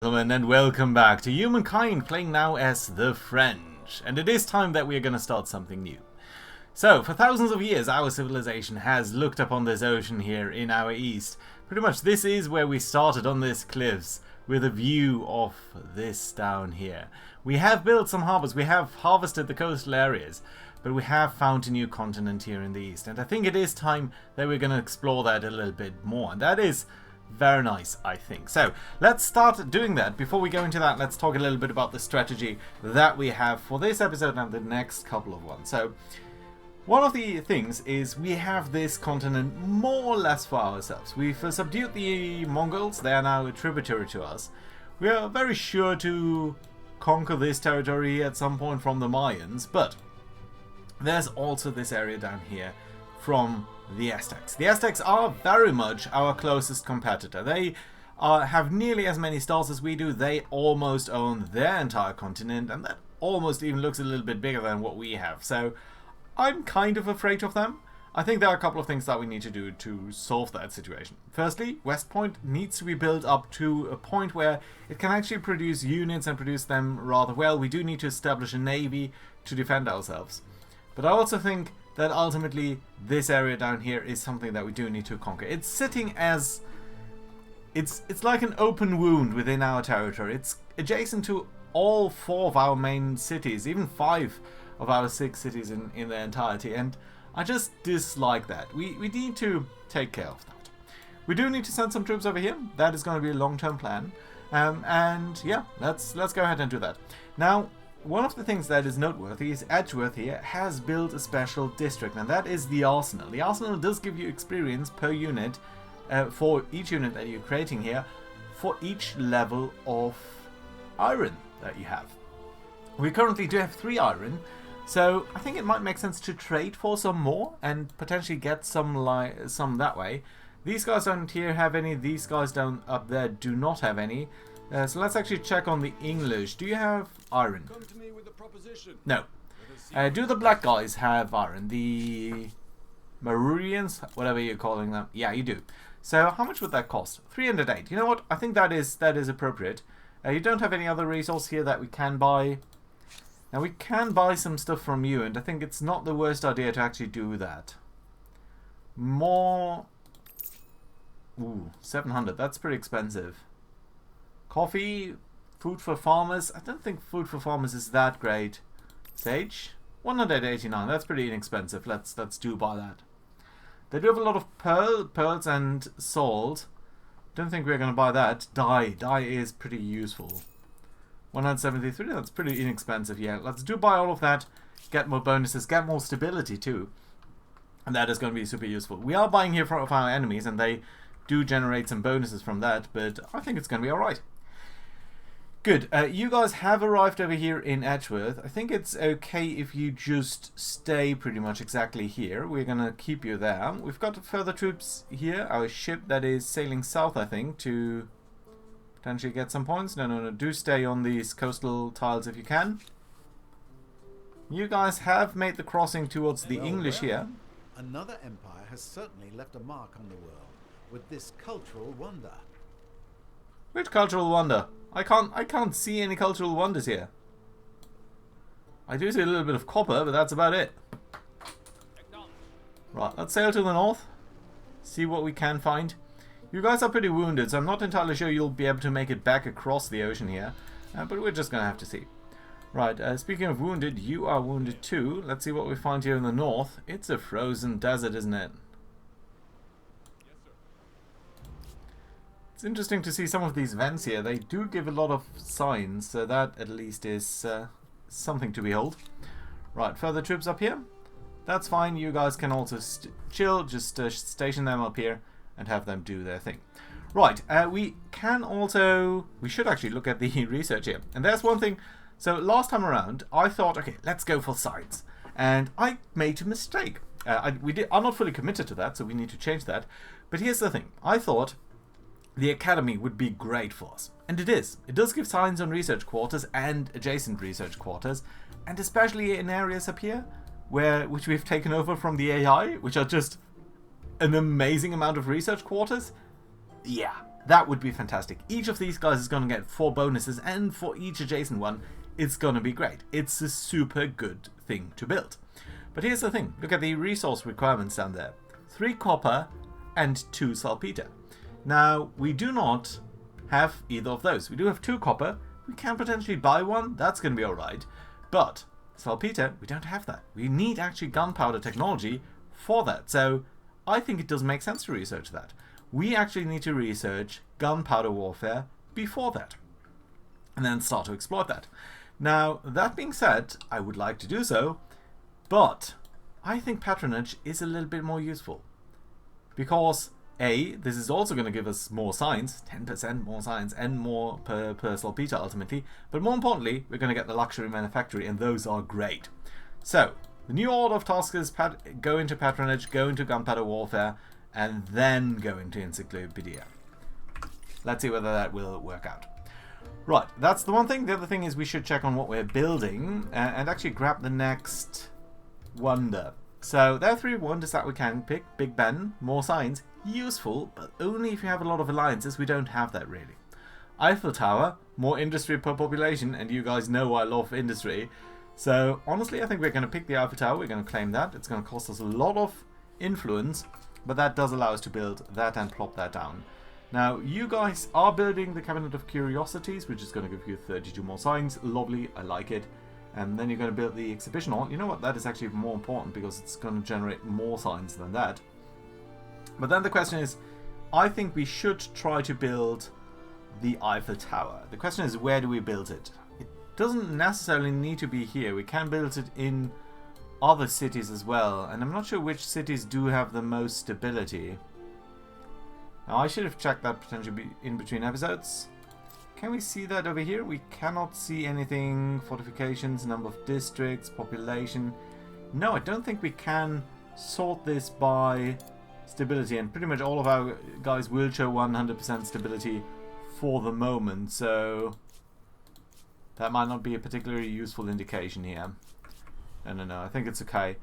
Gentlemen, and welcome back to Humankind, playing now as the French. And it is time that we are going to start something new. So, for thousands of years, our civilization has looked upon this ocean here in our east. Pretty much this is where we started, on these cliffs, with a view of this down here. We have built some harbors, we have harvested the coastal areas, but we have found a new continent here in the east. And I think it is time that we're going to explore that a little bit more. And that is very nice, I think. So let's start doing that. Before we go into that, let's talk a little bit about the strategy that we have for this episode and the next couple of ones. So one of the things is we have this continent more or less for ourselves. We've subdued the Mongols. They are now a tributary to us. We are very sure to conquer this territory at some point from the Mayans, but there's also this area down here from the Aztecs. The Aztecs are very much our closest competitor. They have nearly as many stars as we do. They almost own their entire continent, and that almost even looks a little bit bigger than what we have. So I'm kind of afraid of them. I think there are a couple of things that we need to do to solve that situation. Firstly, West Point needs to be built up to a point where it can actually produce units and produce them rather well. We do need to establish a navy to defend ourselves. But I also think that ultimately this area down here is something that we do need to conquer. It's sitting as... It's like an open wound within our territory. It's adjacent to all 4 of our main cities, even 5 of our 6 cities in their entirety, and I just dislike that. We need to take care of that. We do need to send some troops over here. That is going to be a long-term plan. And yeah, let's go ahead and do that. Now, one of the things that is noteworthy is Edgeworth here has built a special district, and that is the Arsenal. The Arsenal does give you experience per unit for each unit that you're creating here, for each level of iron that you have. We currently do have 3 iron, so I think it might make sense to trade for some more and potentially get some that way. These guys don't here have any, these guys down up there do not have any. So let's actually check on the English. Do you have iron? Come to me with a proposition. No. Do the black guys have iron? The Marurians? Whatever you're calling them. Yeah, you do. So how much would that cost? 308. You know what? I think that is appropriate. You don't have any other resource here that we can buy. Now we can buy some stuff from you, and I think it's not the worst idea to actually do that. More... Ooh, 700. That's pretty expensive. Coffee, food for farmers. I don't think food for farmers is that great. Sage, 189. That's pretty inexpensive. Let's do buy that. They do have a lot of pearls and salt. Don't think we're going to buy that. Dye is pretty useful. 173. That's pretty inexpensive. Yeah, let's do buy all of that. Get more bonuses. Get more stability too. And that is going to be super useful. We are buying here from our enemies, and they do generate some bonuses from that. But I think it's going to be all right. Good. You guys have arrived over here in Edgeworth. I think it's okay if you just stay pretty much exactly here. We're going to keep you there. We've got further troops here. Our ship that is sailing south, I think, to potentially get some points. No. Do stay on these coastal tiles if you can. You guys have made the crossing towards the English here. Another empire has certainly left a mark on the world with this cultural wonder. Which cultural wonder? I can't see any cultural wonders here. I do see a little bit of copper, but that's about it. Right, let's sail to the north. See what we can find. You guys are pretty wounded, so I'm not entirely sure you'll be able to make it back across the ocean here. But we're just going to have to see. Right, speaking of wounded, you are wounded too. Let's see what we find here in the north. It's a frozen desert, isn't it? It's interesting to see some of these vents here. They do give a lot of signs, so that at least is something to behold. Right, further troops up here. That's fine. You guys can also chill. Just station them up here and have them do their thing. Right, we can also... We should actually look at the research here. And there's one thing. So last time around, I thought, okay, let's go for science. And I made a mistake. I'm not fully committed to that, so we need to change that. But here's the thing. I thought the academy would be great for us, and it is. It does give science on research quarters and adjacent research quarters, and especially in areas up here which we've taken over from the AI, which are just an amazing amount of research quarters. Yeah, that would be fantastic. Each of these guys is going to get 4 bonuses, and for each adjacent one, it's going to be great. It's a super good thing to build. But here's the thing. Look at the resource requirements down there. 3 copper and 2 saltpeter. Now, we do not have either of those. We do have 2 copper. We can potentially buy one. That's going to be alright. But saltpeter, we don't have that. We need actually gunpowder technology for that. So I think it does make sense to research that. We actually need to research gunpowder warfare before that. And then start to exploit that. Now, that being said, I would like to do so. But I think patronage is a little bit more useful. Because A, this is also going to give us more science, 10% more science and more per saltpeter ultimately. But more importantly, we're going to get the luxury manufactory, and those are great. So, the new order of tasks go into patronage, go into gunpowder warfare, and then go into encyclopedia. Let's see whether that will work out. Right, that's the one thing. The other thing is we should check on what we're building and actually grab the next wonder. So there are 3 wonders that we can pick. Big Ben, more science, useful, but only if you have a lot of alliances. We don't have that really. Eiffel Tower, more industry per population, and you guys know I love industry. So honestly, I think we're going to pick the Eiffel Tower. We're going to claim that. It's going to cost us a lot of influence, but that does allow us to build that and plop that down. Now, you guys are building the Cabinet of Curiosities, which is going to give you 32 more signs. Lovely, I like it. And then you're going to build the exhibition hall. You know what, that is actually more important because it's going to generate more signs than that. But then the question is, I think we should try to build the Eiffel Tower. The question is, where do we build it? It doesn't necessarily need to be here. We can build it in other cities as well. And I'm not sure which cities do have the most stability. Now, I should have checked that potentially in between episodes. Can we see that over here? We cannot see anything. Fortifications, number of districts, population. No, I don't think we can sort this by stability. And pretty much all of our guys will show 100% stability for the moment. So that might not be a particularly useful indication here. No, I think it's okay.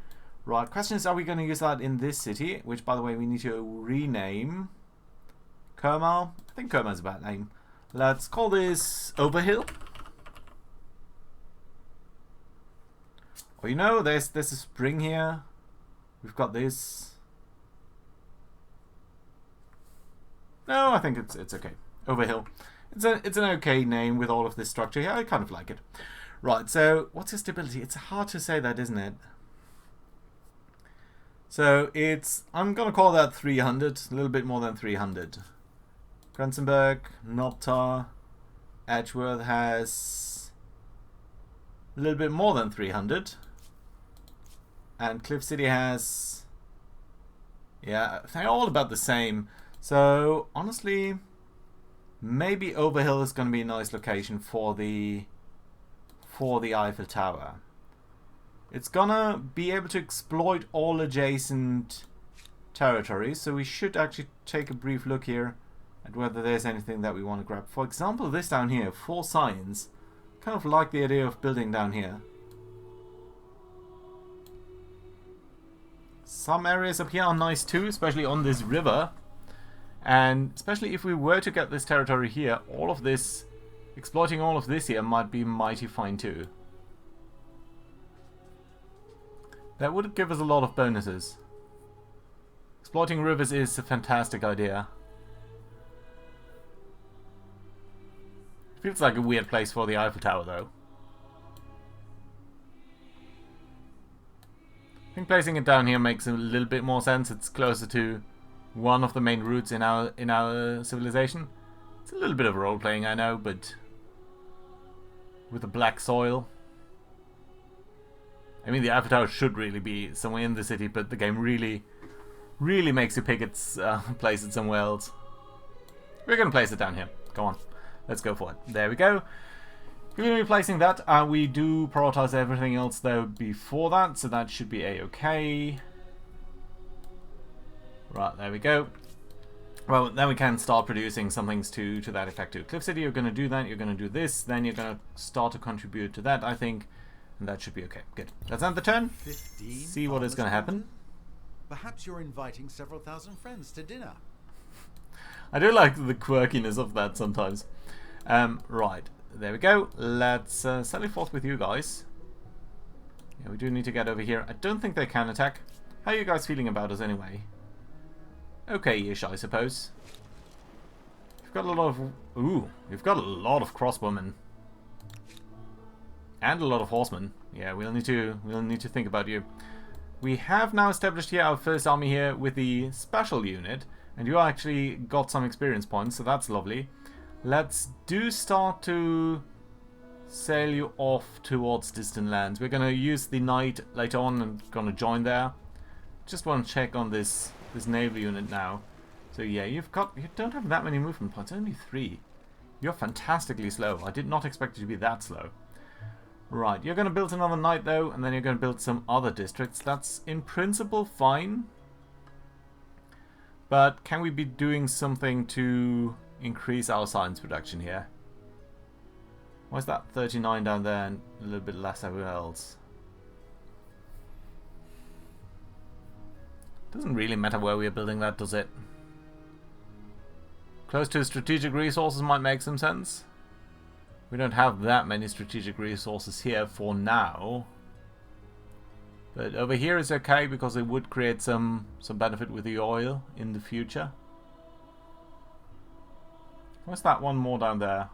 Right, question is, are we going to use that in this city? Which, by the way, we need to rename. Kermar? I think Kermar's a bad name. Let's call this Overhill. Oh, you know, there's a spring here. We've got this. No, I think it's okay. Overhill. It's an okay name with all of this structure here. I kind of like it. Right, so what's your stability? It's hard to say that, isn't it? So I'm gonna call that 300, a little bit more than 300. Kranzenberg, Noptar, Edgeworth has a little bit more than 300. And Cliff City has, yeah, they're all about the same. So honestly, maybe Overhill is going to be a nice location for the Eiffel Tower. It's gonna be able to exploit all adjacent territories, so we should actually take a brief look here at whether there's anything that we want to grab. For example, this down here, 4 science. Kind of like the idea of building down here. Some areas up here are nice too, especially on this river. And especially if we were to get this territory here, all of this, exploiting all of this here might be mighty fine too. That would give us a lot of bonuses. Exploiting rivers is a fantastic idea. Feels like a weird place for the Eiffel Tower though. I think placing it down here makes a little bit more sense. It's closer to one of the main routes in our civilization. It's a little bit of role playing, I know, but with the black soil. I mean, the Eiffel Tower should really be somewhere in the city, but the game really makes you pick its place it somewhere else. We're gonna place it down here. Go on, let's go for it. There we go. We're going to be placing that. We do prioritize everything else though before that, so that should be a-okay. Right, there we go. Well, then we can start producing some things to that effect too. Cliff City, you're going to do that, you're going to do this, then you're going to start to contribute to that, I think. And that should be okay. Good. Let's end the turn. 15 See what is going to happen. Perhaps you're inviting several thousand friends to dinner. I do like the quirkiness of that sometimes. Right, there we go. Let's sally forth with you guys. Yeah, we do need to get over here. I don't think they can attack. How are you guys feeling about us anyway? Okay-ish, I suppose. You've got a lot of... Ooh, you've got a lot of crossbowmen. And a lot of horsemen. Yeah, we'll need to think about you. We have now established here our first army here with the special unit, and you actually got some experience points, so that's lovely. Let's start to sail you off towards distant lands. We're gonna use the knight later on and gonna join there. Just want to check on this naval unit now. So yeah, you don't have that many movement points, only 3. You're fantastically slow. I did not expect you to be that slow. Right, you're going to build another knight though, and then you're going to build some other districts. That's in principle fine. But can we be doing something to increase our science production here? Why is that 39 down there and a little bit less everywhere else? Doesn't really matter where we are building that, does it? Close to strategic resources might make some sense. We don't have that many strategic resources here for now. But over here is okay because it would create some benefit with the oil in the future. What's that one more down there?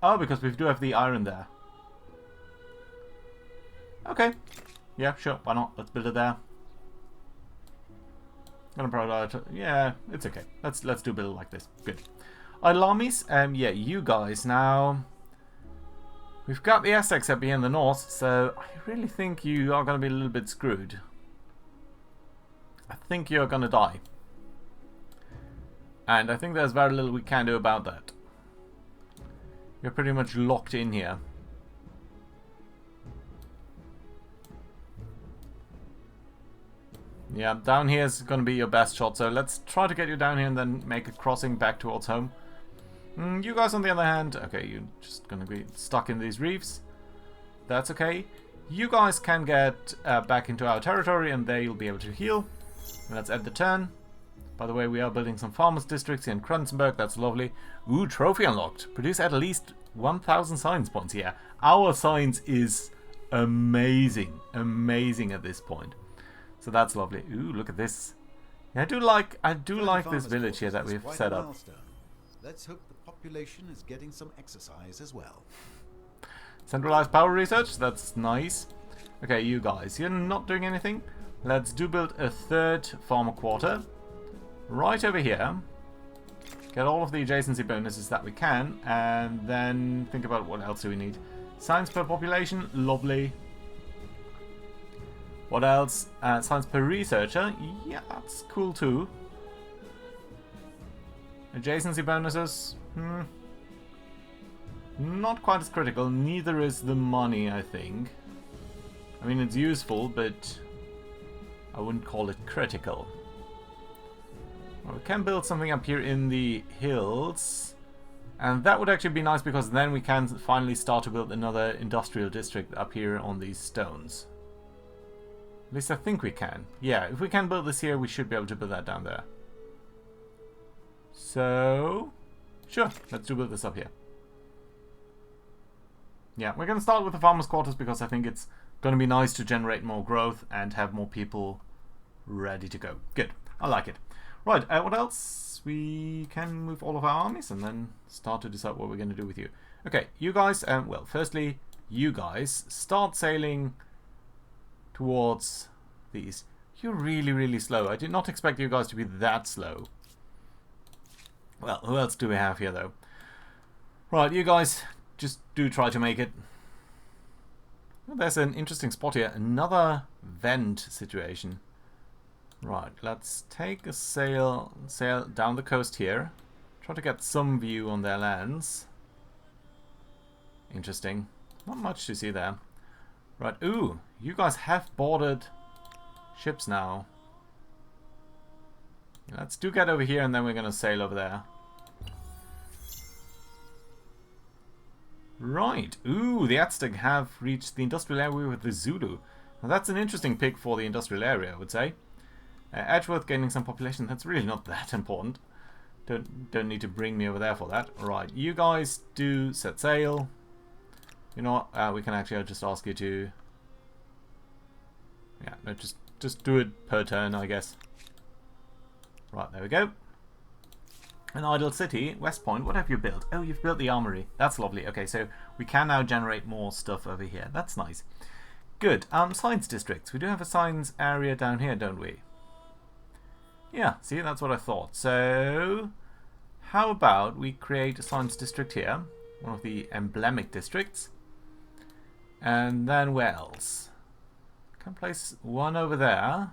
Oh, because we do have the iron there. Okay. Yeah, sure, why not? Let's build it there. Gonna prioritize. Yeah, it's okay. Let's do a build like this. Good. Idle armies. Yeah, you guys now. We've got the Aztecs up here in the north, so I really think you are gonna be a little bit screwed. I think you're gonna die, and I think there's very little we can do about that. You're pretty much locked in here. Yeah, down here is going to be your best shot, so let's try to get you down here and then make a crossing back towards home. You guys on the other hand, okay, you're just going to be stuck in these reefs. That's okay. You guys can get back into our territory and there you'll be able to heal. And let's end the turn. By the way, we are building some farmers districts in Kranzenberg, that's lovely. Ooh, trophy unlocked. Produce at least 1,000 science points here. Our science is amazing, amazing at this point. So that's lovely. Ooh, look at this. Yeah, I do like this village here that we've set up. Let's hope the population is getting some exercise as well. Centralized power research, that's nice. Okay, you guys, you're not doing anything. Let's build a third farmer quarter right over here. Get all of the adjacency bonuses that we can, and then think about what else do we need. Science per population, lovely. What else? Science per researcher, yeah, that's cool too. Adjacency bonuses, not quite as critical, neither is the money, I think. I mean, it's useful, but I wouldn't call it critical. Well, we can build something up here in the hills, and that would actually be nice because then we can finally start to build another industrial district up here on these stones. At least I think we can. Yeah, if we can build this here, we should be able to build that down there. So, sure, let's build this up here. Yeah, we're going to start with the farmers' quarters because I think it's going to be nice to generate more growth and have more people ready to go. Good, I like it. Right, what else? We can move all of our armies and then start to decide what we're going to do with you. Okay, you guys, well, firstly, you guys start sailing towards these. You're really, really slow. I did not expect you guys to be that slow. Well, who else do we have here, though? Right, you guys, just do try to make it. Well, there's an interesting spot here. Another vent situation. Right, let's take a sail down the coast here. Try to get some view on their lands. Interesting. Not much to see there. Right, ooh, you guys have boarded ships now. Let's get over here and then we're going to sail over there. Right, ooh, the Aztec have reached the industrial area with the Zulu. Now that's an interesting pick for the industrial area, I would say. Edgeworth gaining some population, that's really not that important. Don't need to bring me over there for that. Right, you guys do set sail. You know what? We can actually just ask you to. Yeah, no, just do it per turn, I guess. Right, there we go. An idle city, West Point. What have you built? Oh, you've built the armory. That's lovely. Okay, so we can now generate more stuff over here. That's nice. Good. Science districts. We do have a science area down here, don't we? Yeah, see, that's what I thought. So, how about we create a science district here? One of the emblematic districts. And then where else? Can place one over there.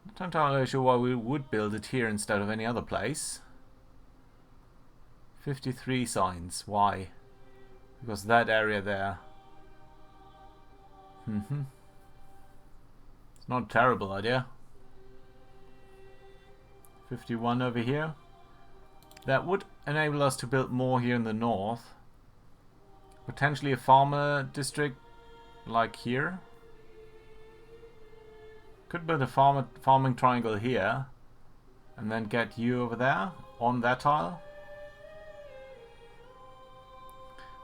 Not entirely sure why we would build it here instead of any other place. 53 signs. Why? Because that area there. It's not a terrible idea. 51 over here. That would enable us to build more here in the north. Potentially a farmer district like here. Could build a farming triangle here and then get you over there on that tile.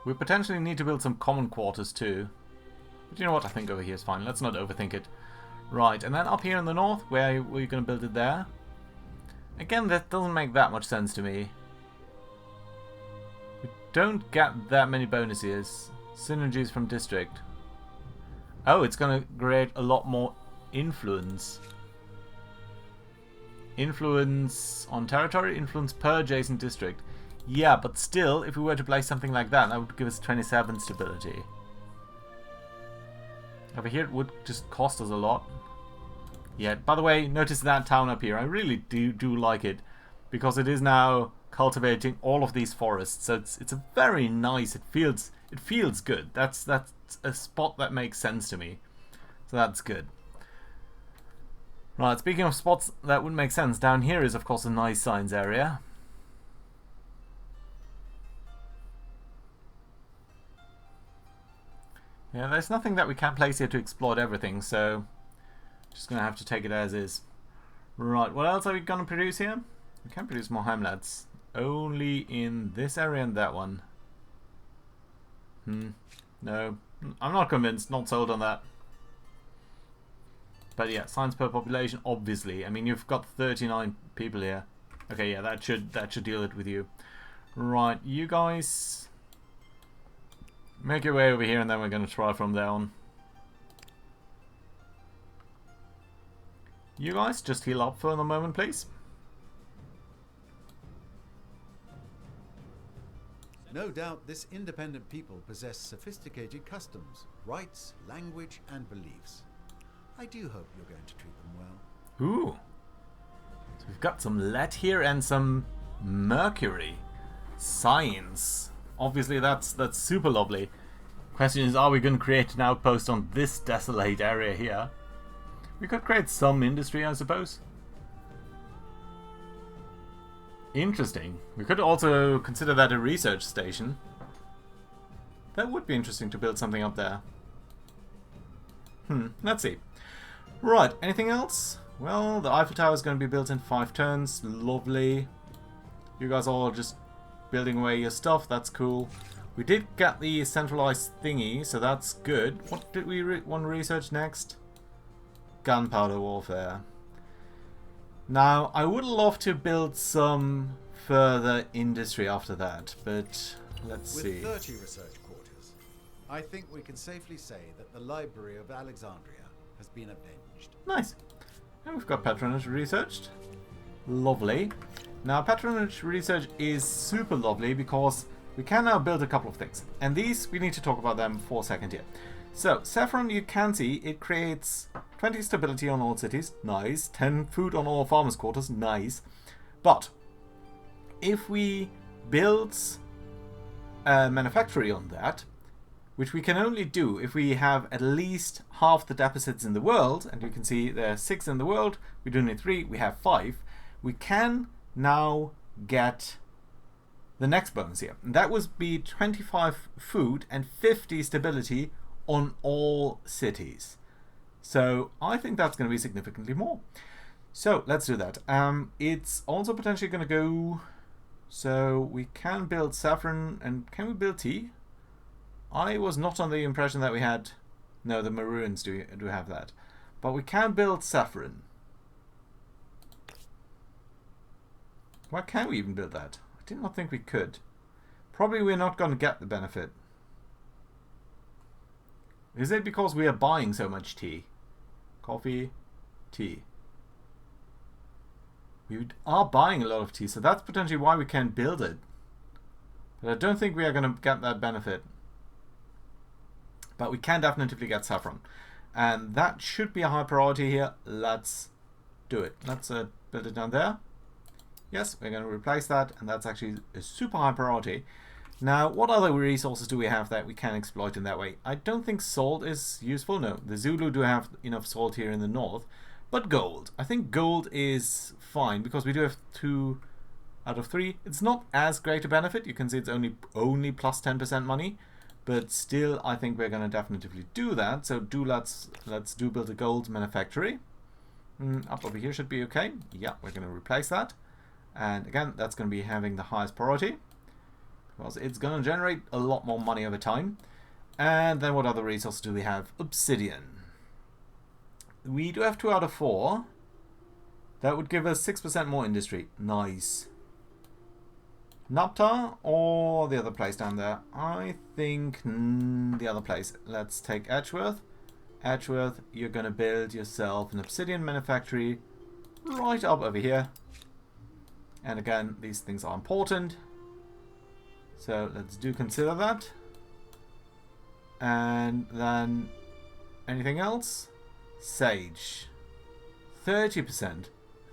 We potentially need to build some common quarters too. But you know what, I think over here is fine. Let's not overthink it. Right, and then up here in the north, where were you going to build it there? Again, that doesn't make that much sense to me. We don't get that many bonuses. Synergies from district. Oh, it's going to create a lot more influence. Influence on territory, influence per adjacent district. Yeah, but still, if we were to place something like that, that would give us 27 stability. Over here, it would just cost us a lot. Yeah, by the way, notice that town up here. I really do like it, because it is now cultivating all of these forests. So it's a very nice. It feels good. That's a spot that makes sense to me. So that's good. Right, speaking of spots that would make sense, down here is of course a nice science area. Yeah, there's nothing that we can place here to exploit everything, so just gonna have to take it as is. Right, what else are we gonna produce here? We can produce more hamlets. Only in this area and that one. No, I'm not convinced, not sold on that. But yeah, science per population, obviously. I mean, you've got 39 people here. Okay, yeah, that should deal it with you. Right, you guys make your way over here, and then we're going to try from there on. You guys, just heal up for the moment, please. No doubt this independent people possess sophisticated customs, rights, language, and beliefs. I do hope you're going to treat them well. Ooh. So we've got some lead here and some mercury. Science. Obviously that's super lovely. Question is, are we going to create an outpost on this desolate area here? We could create some industry, I suppose. Interesting. We could also consider that a research station. That would be interesting to build something up there. Let's see. Right, anything else? Well, the Eiffel Tower is going to be built in 5 turns. Lovely. You guys all just building away your stuff. That's cool. We did get the centralized thingy, so that's good. What did we want to research next? Gunpowder warfare. Now, I would love to build some further industry after that, but let's see. With 30 research quarters, I think we can safely say that the Library of Alexandria has been avenged. Nice. And we've got patronage researched. Lovely. Now, patronage research is super lovely because we can now build a couple of things. And these, we need to talk about them for a second here. So, saffron, you can see, it creates 20 stability on all cities. Nice. 10 food on all farmers' quarters. Nice. But, if we build a manufactory on that, which we can only do if we have at least half the deposits in the world, and you can see there are 6 in the world, we do need 3, we have 5, we can now get the next bonus here. And that would be 25 food and 50 stability on all cities. So I think that's going to be significantly more. So let's do that. It's also potentially going to go. So we can build saffron, and can we build tea? I was not on the impression that we had. No, the Maroons do have that, but we can build saffron. Why can't we even build that? I did not think we could. Probably we're not going to get the benefit. Is it because we are buying so much tea? Coffee, tea. We are buying a lot of tea, so that's potentially why we can build it. But I don't think we are going to get that benefit. But we can definitely get saffron. And that should be a high priority here. Let's do it. Let's build it down there. Yes, we're going to replace that, and that's actually a super high priority. Now, what other resources do we have that we can exploit in that way? I don't think salt is useful. No, the Zulu do have enough salt here in the north. But gold. I think gold is fine because we do have 2 out of 3. It's not as great a benefit. You can see it's only plus 10% money. But still, I think we're going to definitely do that. So let's build a gold manufactory. Up over here should be okay. Yeah, we're going to replace that. And again, that's going to be having the highest priority, because it's going to generate a lot more money over time. And then what other resources do we have? Obsidian. We do have 2 out of 4. That would give us 6% more industry. Nice. Napta or the other place down there? I think the other place. Let's take Edgeworth. Edgeworth, you're going to build yourself an obsidian manufactory right up over here. And again, these things are important. So let's consider that. And then anything else? Sage. 30%.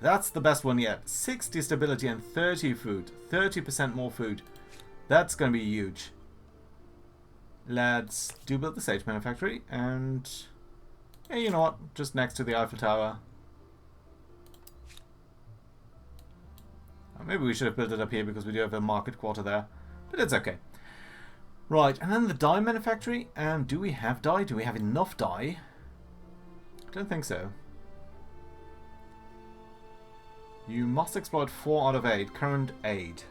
That's the best one yet. 60 stability and 30 food. 30% more food. That's going to be huge. Let's build the sage manufactory. And yeah, you know what? Just next to the Eiffel Tower. Maybe we should have built it up here because we do have a market quarter there. But it's okay. Right, and then the dye manufactory. Do we have dye? Do we have enough dye? I don't think so. You must exploit 4 out of 8. Current 8.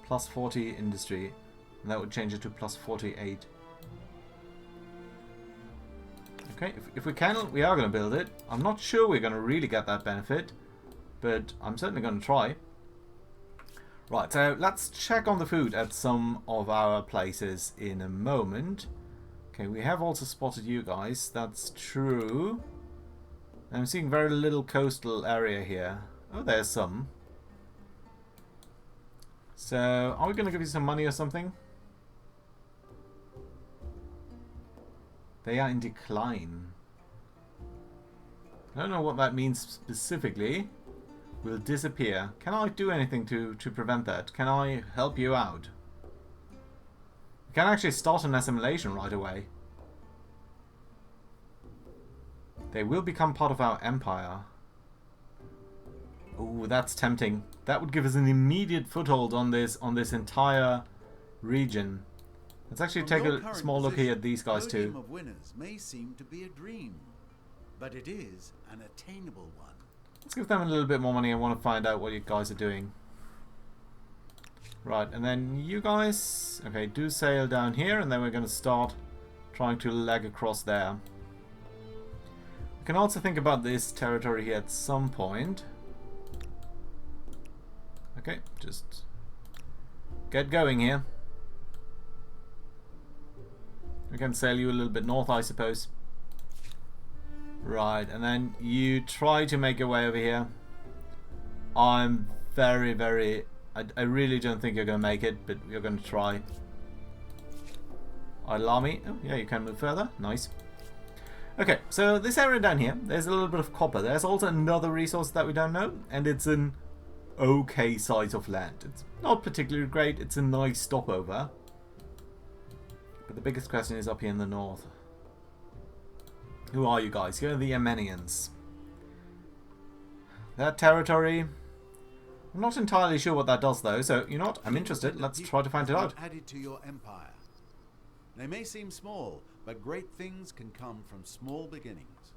Plus 40 industry. And that would change it to plus 48. Okay, if we can, we are going to build it. I'm not sure we're going to really get that benefit, but I'm certainly going to try. Right, so let's check on the food at some of our places in a moment. Okay, we have also spotted you guys. That's true. I'm seeing very little coastal area here. Oh, there's some. So, are we going to give you some money or something? They are in decline. I don't know what that means specifically. Will disappear. Can I do anything to prevent that? Can I help you out? We can actually start an assimilation right away. They will become part of our empire. Ooh, that's tempting. That would give us an immediate foothold on this entire region. Let's actually take a small look here at these guys too. Podium of winners may seem to be a dream, but it is an attainable one. Let's give them a little bit more money. I want to find out what you guys are doing. Right, and then you guys, okay, do sail down here, and then we're going to start trying to leg across there. We can also think about this territory here at some point. Okay, just get going here. We can sail you a little bit north, I suppose. Right, and then you try to make your way over here. I'm very... I really don't think you're going to make it, but you're going to try. Allow me. Oh, yeah, you can move further. Nice. Okay, so this area down here, there's a little bit of copper. There's also another resource that we don't know, and it's an okay size of land. It's not particularly great. It's a nice stopover. But the biggest question is up here in the north. Who are you guys? You're the Armenians. That territory, I'm not entirely sure what that does though, so you know what? I'm interested. Let's try to find it out. Added to your empire. They may seem small, but great things can come from small beginnings.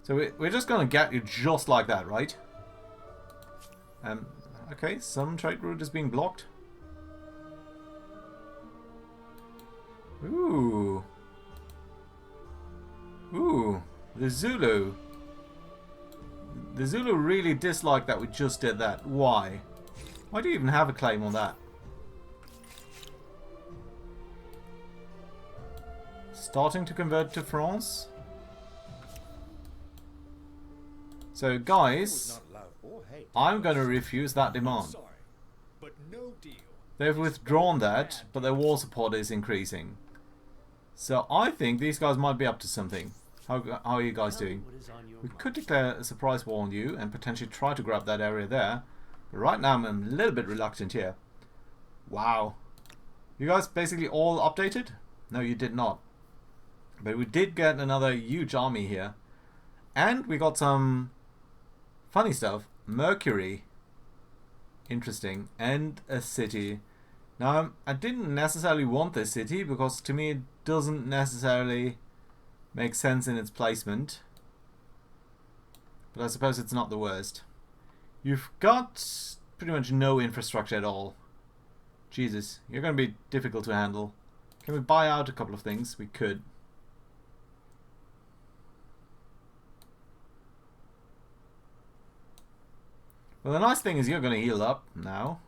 So we're just going to get you just like that, right? Okay, some trade route is being blocked. Ooh. Ooh, the Zulu. The Zulu really dislike that we just did that. Why? Why do you even have a claim on that? Starting to convert to France. So guys, I'm going to refuse that demand. They've withdrawn that, but their war support is increasing. So I think these guys might be up to something. How are you guys doing? We could declare a surprise war on you and potentially try to grab that area there. But right now I'm a little bit reluctant here. Wow. You guys basically all updated? No, you did not. But we did get another huge army here. And we got some funny stuff. Mercury. Interesting. And a city. Now, I didn't necessarily want this city because to me it doesn't necessarily make sense in its placement. But I suppose it's not the worst. You've got pretty much no infrastructure at all. Jesus, you're going to be difficult to handle. Can we buy out a couple of things? We could. Well, the nice thing is you're going to heal up now.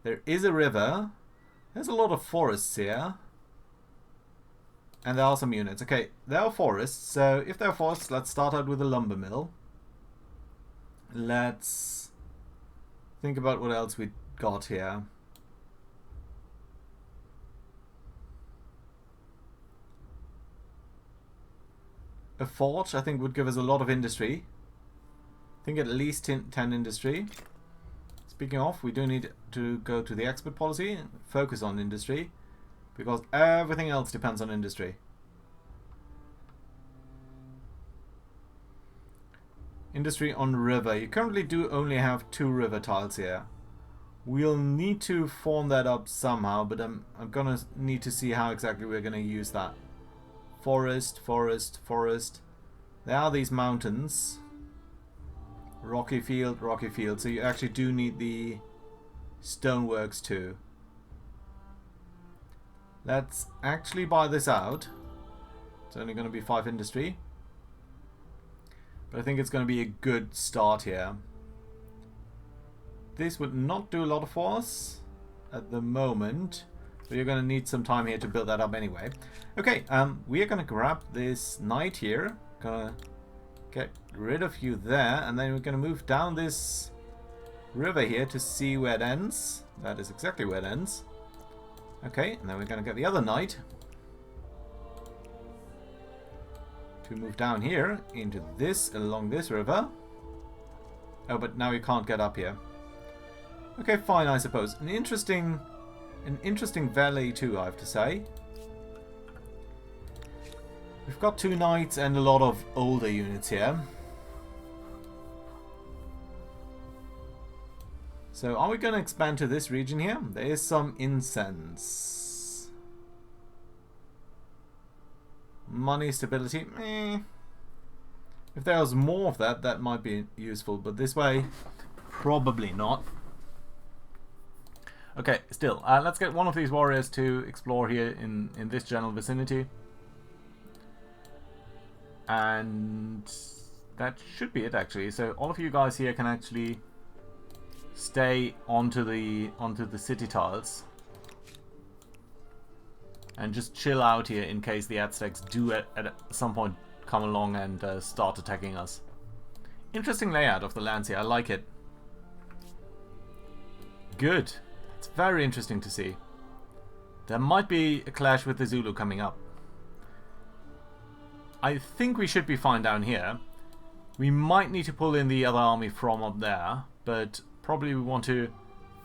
There is a river. There's a lot of forests here. And there are some units. Okay, there are forests. So if there are forests, let's start out with a lumber mill. Let's think about what else we got here. A fort, I think, would give us a lot of industry. I think at least 10 industry. Speaking of, we do need to go to the export policy and focus on industry, because everything else depends on industry. Industry on river. You currently do only have 2 river tiles here. We'll need to form that up somehow, but I'm gonna need to see how exactly we're gonna use that. Forest, forest, forest. There are these mountains. Rocky field, rocky field. So you actually do need the stoneworks too. Let's actually buy this out. It's only going to be 5 industry. But I think it's going to be a good start here. This would not do a lot for us at the moment. But you're going to need some time here to build that up anyway. Okay, we are going to grab this knight here. Gonna get rid of you there, and then we're going to move down this river here to see where it ends. That is exactly where it ends. Okay, and then we're going to get the other knight to move down here into this, along this river. Oh, but now you can't get up here. Okay, fine, I suppose. An interesting valley too, I have to say. We've got 2 knights and a lot of older units here. So are we going to expand to this region here? There is some incense. Money stability. If there was more of that, that might be useful. But this way, probably not. Okay, still. Let's get one of these warriors to explore here in this general vicinity. And that should be it, actually. So all of you guys here can actually stay onto the city tiles and just chill out here in case the Aztecs do at some point come along and start attacking us. Interesting layout of the lands here. I like it. Good. It's very interesting to see. There might be a clash with the Zulu coming up. I think we should be fine down here. We might need to pull in the other army from up there, but probably we want to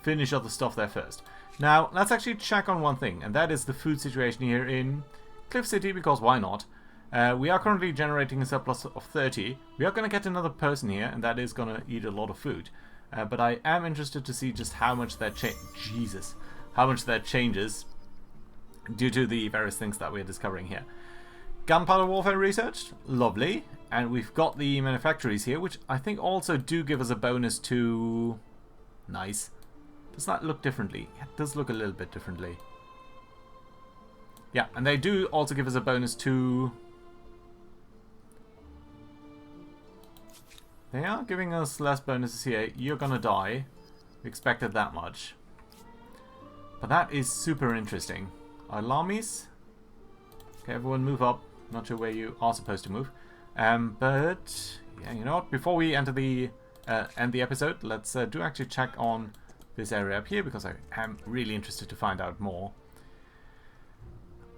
finish other stuff there first. Now, let's actually check on one thing, and that is the food situation here in Cliff City, because why not? We are currently generating a surplus of 30. We are going to get another person here, and that is going to eat a lot of food. But I am interested to see just how much that changes due to the various things that we're discovering here. gunpowder warfare researched. Lovely. And we've got the manufactories here, which I think also do give us a bonus to... Nice. Does that look differently? It does look a little bit differently. Yeah, and they do also give us a bonus to... They are giving us less bonuses here. You're gonna die. We expected that much. But that is super interesting. Alarmies. Okay, everyone move up. Not sure where you are supposed to move. But, yeah, you know what? Before we enter the end the episode, let's do actually check on this area up here, because I am really interested to find out more.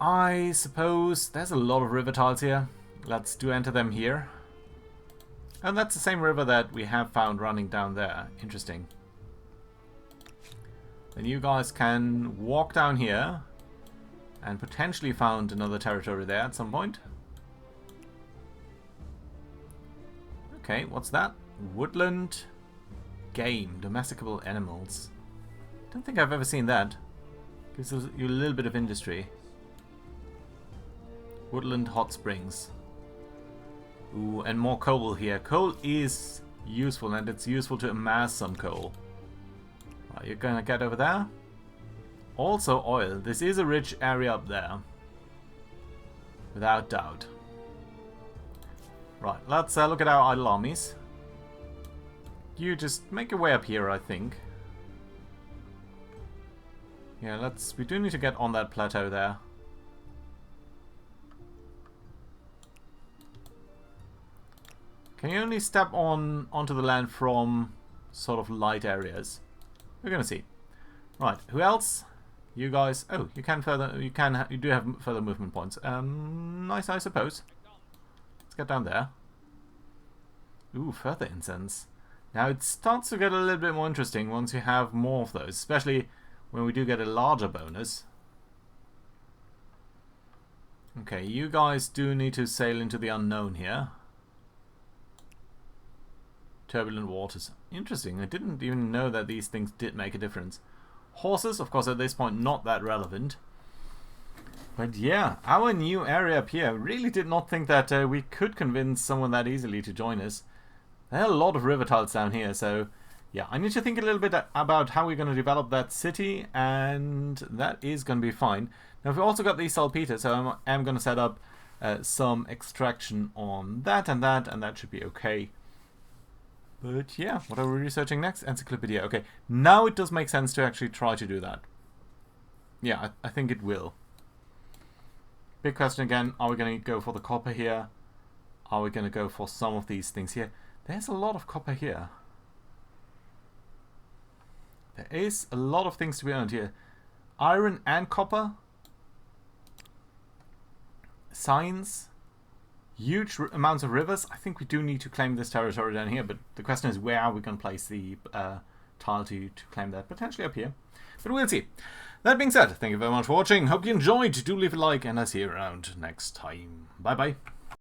I suppose there's a lot of river tiles here. Let's do enter them here. And that's the same river that we have found running down there. Interesting. Then you guys can walk down here and potentially found another territory there at some point. Okay, what's that? Woodland game, domesticable animals. Don't think I've ever seen that. Gives you a little bit of industry. Woodland hot springs. Ooh, and more coal here. Coal is useful, and it's useful to amass some coal. Right, you're gonna get over there. Also oil. This is a rich area up there. Without doubt. Right, let's look at our idle armies. You just make your way up here, I think. Yeah, we do need to get on that plateau there. Can you only step onto the land from sort of light areas? We're gonna see. Right, who else? You guys. Oh, you can further. You do have further movement points. Nice, I suppose. Let's get down there. Ooh, further incense. Now it starts to get a little bit more interesting once you have more of those, especially when we do get a larger bonus. Okay, you guys do need to sail into the unknown here. Turbulent waters. Interesting. I didn't even know that these things did make a difference. Horses, of course, at this point, not that relevant. But yeah, our new area up here, really did not think that we could convince someone that easily to join us. There are a lot of river tiles down here, so yeah, I need to think a little bit about how we're going to develop that city, and that is going to be fine. Now, we've also got these saltpeter, so I am going to set up some extraction on that, and that should be okay. But yeah, what are we researching next? Encyclopedia. Okay, now it does make sense to actually try to do that. Yeah, I think it will. Big question again, are we going to go for the copper here? Are we going to go for some of these things here? There's a lot of copper here. There is a lot of things to be earned here. Iron and copper. Science. Huge amounts of rivers. I think we do need to claim this territory down here, but the question is, where are we going to place the tile to claim that? Potentially up here. But we'll see. That being said, thank you very much for watching. Hope you enjoyed. Do leave a like, and I'll see you around next time. Bye bye.